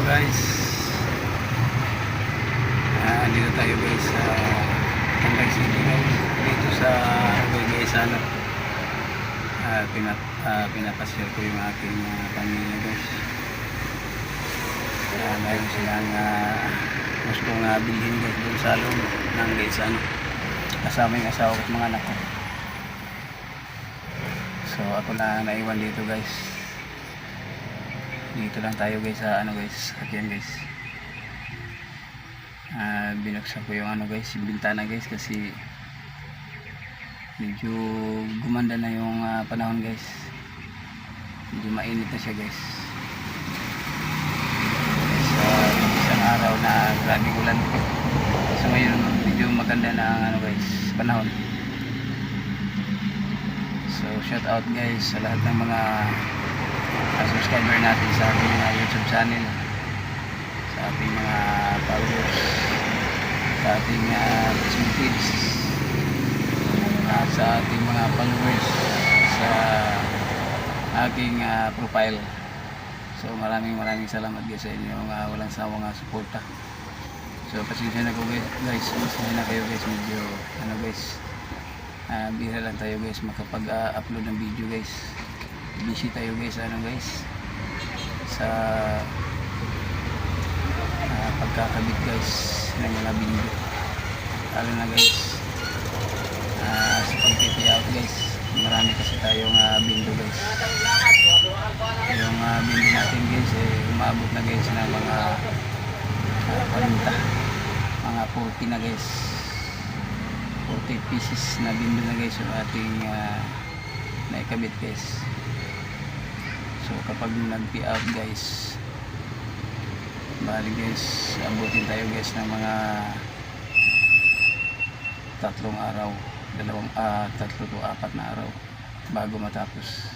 guys, dito tayo guys sa Tanday City guys, dito sa Gaysano. Pinapashare ko yung aking pamilya guys. Mayroon silang gustong bilhin guys doon sa loob ng Gaysano, kasama yung asawa at mga anak ko. So ako na naiwan dito guys. Dito lang tayo guys sa sakyan guys. Binuksan ko yung yung bintana guys, kasi medyo gumanda na yung panahon guys. Medyo mainit na siya guys. Sa isang araw na grabe ulan. So ngayon medyo maganda na ang panahon. So shout out guys sa lahat ng mga subscriber natin sa ating YouTube channel, sa ating mga followers, sa ating Facebook page, at sa ating mga followers sa aking profile. So maraming salamat guys sa inyo walang sawang suporta. So pasensya na ko guys, pasensya na kayo guys, medyo bihira lang tayo guys makapag-upload ng video guys. Busy tayo guys sa pagkakabit guys ng mga video, lalo na guys sa pagtitiyak guys. Marami kasi tayong bindo guys. Yung bindo natin guys umabot na guys na mga 40, mga 40 na guys, 40 pieces na bindo na guys yung ating naikabit guys. So kapag nag-out guys, bali guys, abutin tayo guys ng mga 3 araw, 3 to 4 na araw bago matapos.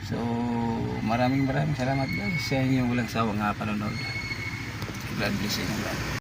So maraming salamat guys sa inyong walang sawang panonood. God bless you.